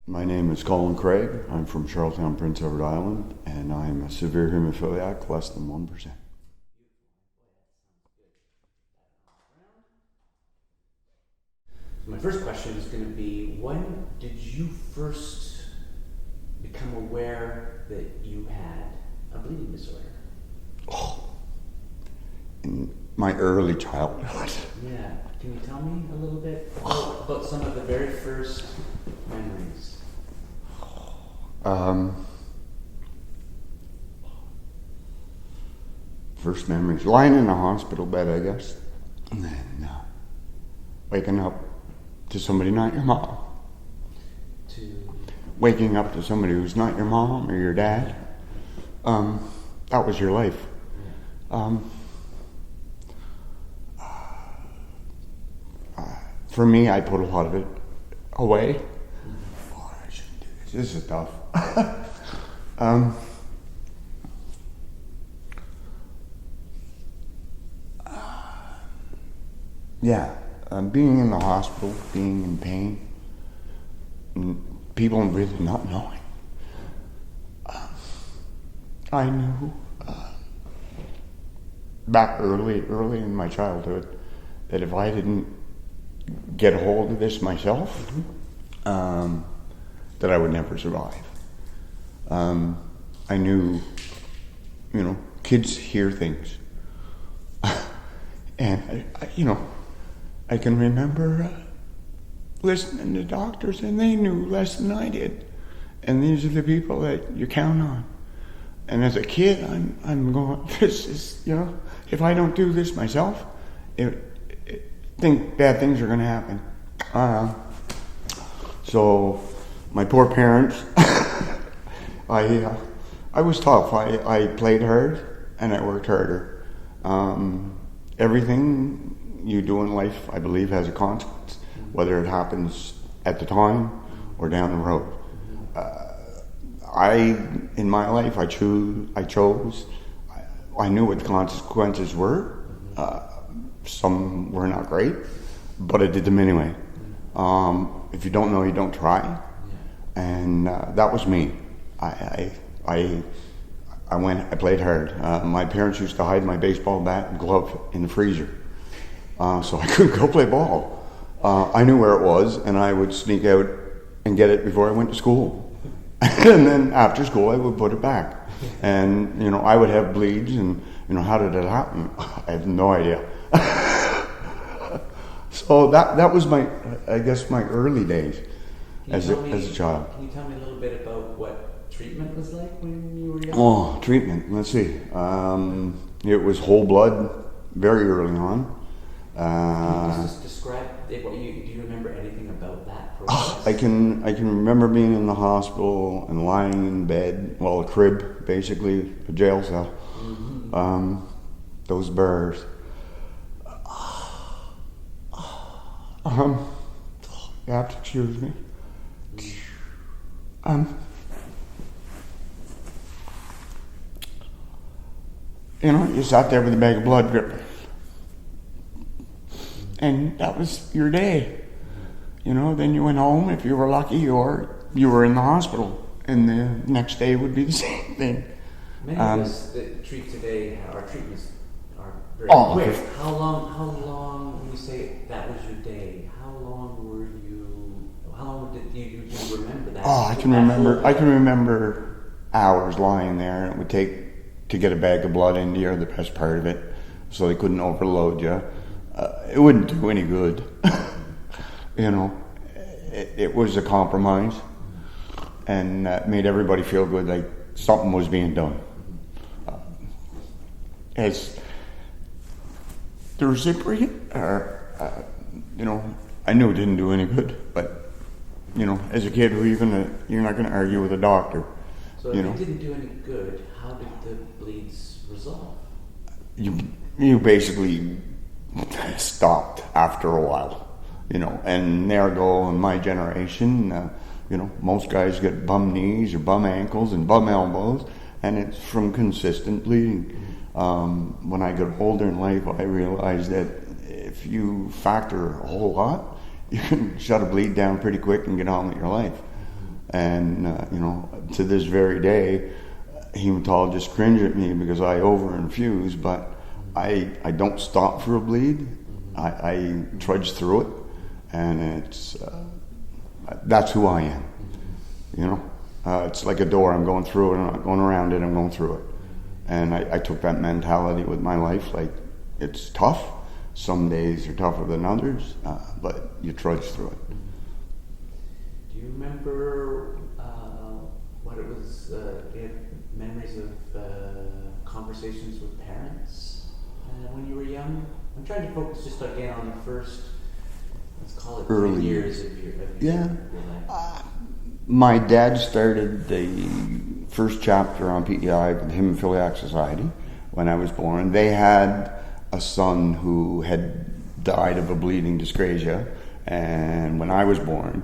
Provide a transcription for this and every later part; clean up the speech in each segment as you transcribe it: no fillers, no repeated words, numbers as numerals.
My name is Colin Craig. I'm from Charlottetown, Prince Edward Island, and I'm a severe hemophiliac, less than 1%. My first question is going to be, when did you first become aware that you had a bleeding disorder? In my early childhood. Yeah. Can you tell me a little bit about some of the very first memories? First memories, lying in a hospital bed, I guess, and then waking up to somebody not your mom. Waking up to somebody who's not your mom or your dad. That was your life. For me, I put a lot of it away. Oh, I shouldn't do this. This is tough. Being in the hospital, being in pain, and people really not knowing. I knew back early in my childhood that if I didn't get a hold of this myself, that I would never survive. I knew, kids hear things. And, I can remember listening to doctors, and they knew less than I did. And these are the people that you count on. And as a kid, I'm going, this is, if I don't do this myself, think bad things are going to happen. So my poor parents, I was tough. I played hard and I worked harder. Everything you do in life, I believe, has a consequence, whether it happens at the time or down the road. In my life, I chose. I knew what the consequences were. Some were not great, but I did them anyway. If you don't know, you don't try. And that was me. I played hard. My parents used to hide my baseball bat and glove in the freezer, so I couldn't go play ball. I knew where it was, and I would sneak out and get it before I went to school. And then after school, I would put it back. And, I would have bleeds, and, how did it happen? I have no idea. So that was my early days as a child. Can you tell me a little bit about what treatment was like when you were young? Oh, treatment. Let's see. It was whole blood very early on. Can you just describe it? Do you remember anything about that process? I can remember being in the hospital and lying in bed, a crib, basically, a jail cell. Mm-hmm. Those bars. You have to excuse me. You sat there with a bag of blood dripping. And that was your day. Then you went home if you were lucky, or you were in the hospital, and the next day would be the same thing. Many of us that treat today, our treatments are very quick. How long, when you say that was your day, how long did you remember that? I can remember hours lying there, and it would take to get a bag of blood into you, the best part of it, so they couldn't overload you. It wouldn't do any good. It was a compromise, and made everybody feel good, like something was being done. As the recipient, I knew it didn't do any good, but as a kid, you're not gonna argue with a doctor. So if it didn't do any good, how did the bleeds resolve? You basically stopped after a while, and there go in my generation, most guys get bum knees or bum ankles and bum elbows, and it's from consistent bleeding. When I got older in life, I realized that if you factor a whole lot, you can shut a bleed down pretty quick and get on with your life. And, to this very day, hematologists cringe at me because I over-infuse, but I don't stop for a bleed. I trudge through it, and that's who I am, It's like a door. I'm going through it. I'm not going around it. I'm going through it. And I took that mentality with my life. Like, it's tough. Some days are tougher than others, but you trudge through it. Do you remember what it was, you had memories of conversations with parents when you were young? I'm trying to focus just again on the first, let's call it early 10 years of your life. My dad started the first chapter on PEI with the Hemophiliac Society when I was born. They had a son who had died of a bleeding dyscrasia, and when I was born,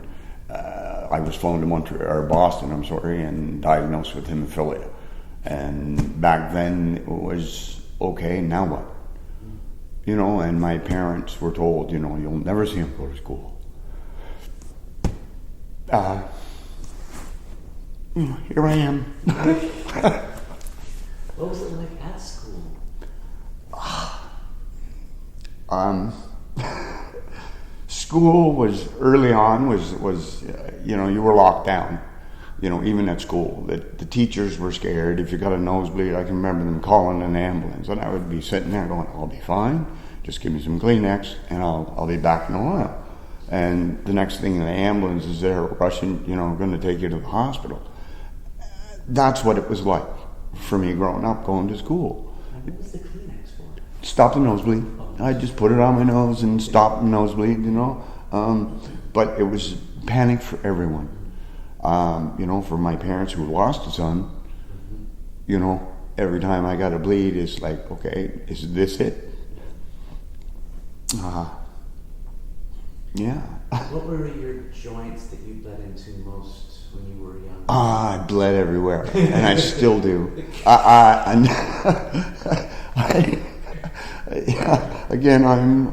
I was flown to Boston, and diagnosed with hemophilia. And back then it was, okay, now what? And my parents were told, you'll never see him go to school. Here I am. What was it like at school? School was early on was you were locked down. Even at school, the teachers were scared. If you got a nosebleed, I can remember them calling an ambulance, and I would be sitting there going, "I'll be fine. Just give me some Kleenex, and I'll be back in a while." And the next thing, the ambulance is there rushing, going to take you to the hospital. That's what it was like for me growing up, going to school. And what was the Kleenex for? Stop the nosebleed. I just put it on my nose and stop the nosebleed, But it was panic for everyone. For my parents who lost a son, every time I got a bleed, it's like, okay, is this it? Yeah. What were your joints that you bled into most when you were young? I bled everywhere, and I still do. Again, I'm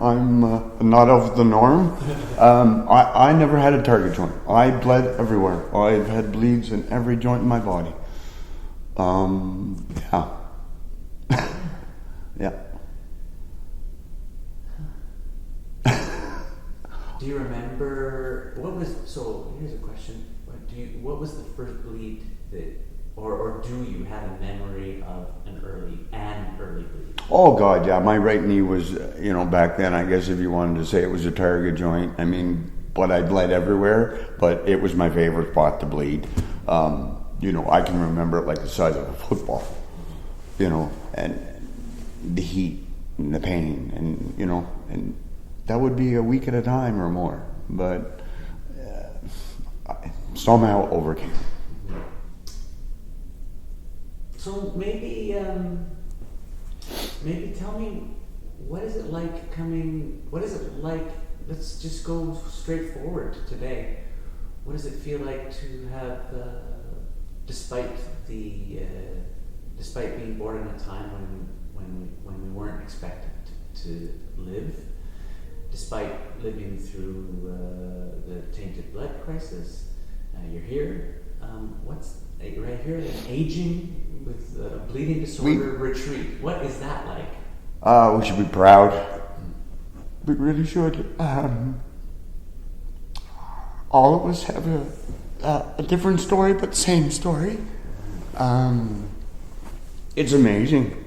not of the norm. I never had a target joint. I bled everywhere. I've had bleeds in every joint in my body. Yeah. Yeah. Do you remember here's a question. What was the first bleed that, or do you have a memory of an early bleed? Oh God, yeah. My right knee was, back then, I guess if you wanted to say it was a target joint, but I bled everywhere, but it was my favorite spot to bleed. I can remember it like the size of a football, and the heat and the pain and that would be a week at a time or more, but I somehow overcame. So maybe tell me, what is it like, let's just go straight forward to today. What does it feel like to have, despite being born in a time when we weren't expected to live, despite living through the tainted blood crisis, you're here. What's right here? An aging with a bleeding disorder Retraite. What is that like? We should be proud. We really should. All of us have a different story, but same story. It's amazing,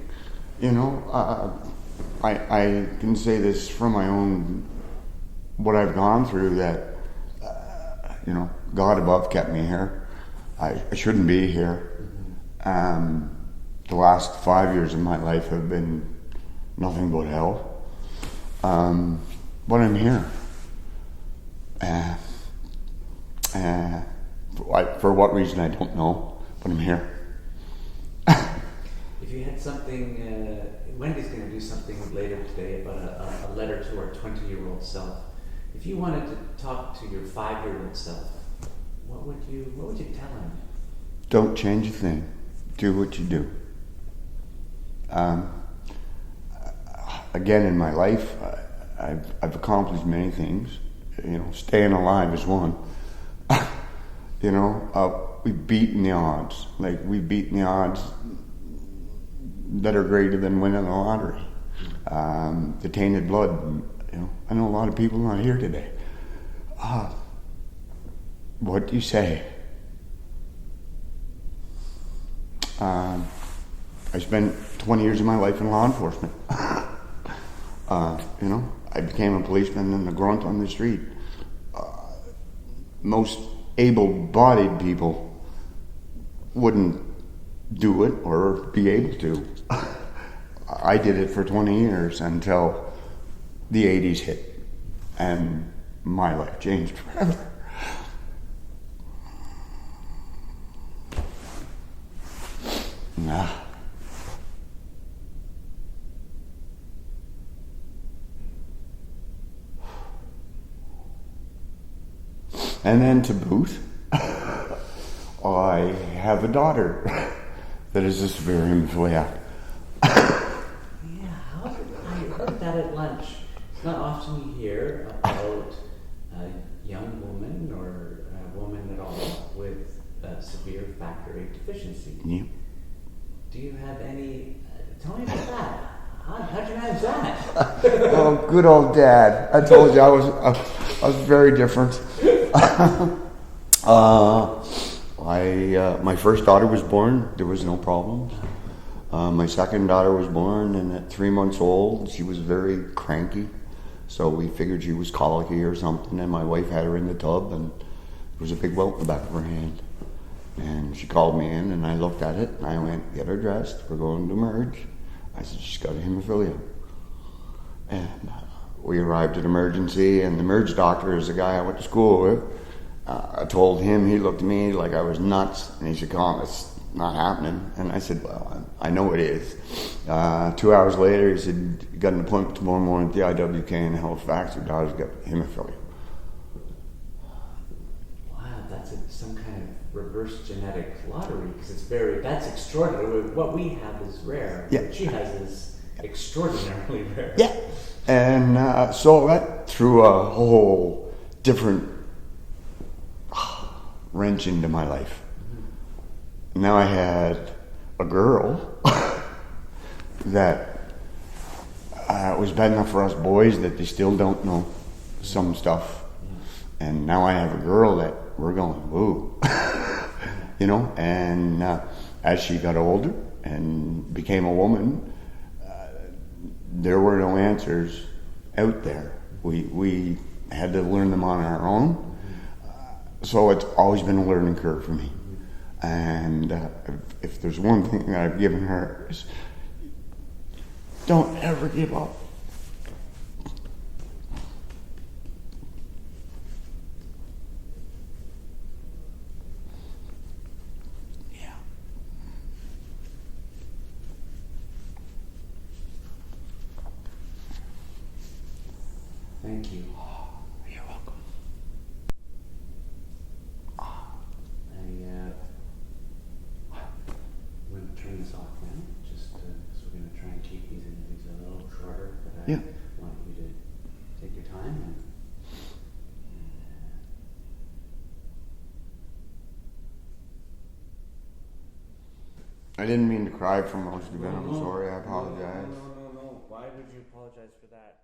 I can say this from my own, what I've gone through, that, God above kept me here. I shouldn't be here. The last 5 years of my life have been nothing but hell. But I'm here. For what reason, I don't know, but I'm here. If you had something, Wendy's going to do something later today about a letter to our 20-year-old self. If you wanted to talk to your 5-year-old self, what would you tell him? Don't change a thing. Do what you do. Again, in my life, I've accomplished many things. Staying alive is one. You know, we've beaten the odds. Like, we've beaten the odds that are greater than winning the lottery. The tainted blood, you know, I know a lot of people not here today. What do you say? I spent 20 years of my life in law enforcement. You know, I became a policeman and a grunt on the street. Most able-bodied people wouldn't do it or be able to. I did it for 20 years until the 80s hit, and my life changed forever. Nah. And then to boot, I have a daughter that is a severe hemophilia. Yeah, I heard that at lunch. It's not often you hear about a young woman or a woman at all with a severe factor VIII deficiency. Yeah. Do you have any? Tell me about that. How'd you manage that? Oh, good old Dad! I told you I was very different. My first daughter was born. There was no problems. My second daughter was born, and at 3 months old, she was very cranky. So we figured she was colicky or something, and my wife had her in the tub, and there was a big welt in the back of her hand. And she called me in, and I looked at it, and I went, "Get her dressed. We're going to merge." I said, "She's got a hemophilia." And we arrived at emergency, and the merge doctor is the guy I went to school with. I told him, he looked at me like I was nuts, and he said, "Colin, it's not happening." And I said, "Well, I know it is." 2 hours later, he said, "You got an appointment tomorrow morning at the IWK in Halifax. Your daughter's got hemophilia." Wow, that's some kind of reverse genetic lottery, because that's extraordinary. What we have is rare. Yeah. What she has is extraordinarily rare. Yeah. And so that threw a whole different wrench into my life. Mm-hmm. Now I had a girl that was bad enough for us boys that they still don't know some stuff. Yeah. And now I have a girl that we're going, woo. You know, and as she got older and became a woman, there were no answers out there. We had to learn them on our own. So it's always been a learning curve for me. And if there's one thing that I've given her is, don't ever give up. Yeah. Thank you. You're welcome. I'm going to turn this off now, just because we're going to try and keep these interviews a little shorter, but I want you to take your time. I didn't mean to cry for most of it. I'm sorry. I apologize. No. Why would you apologize for that?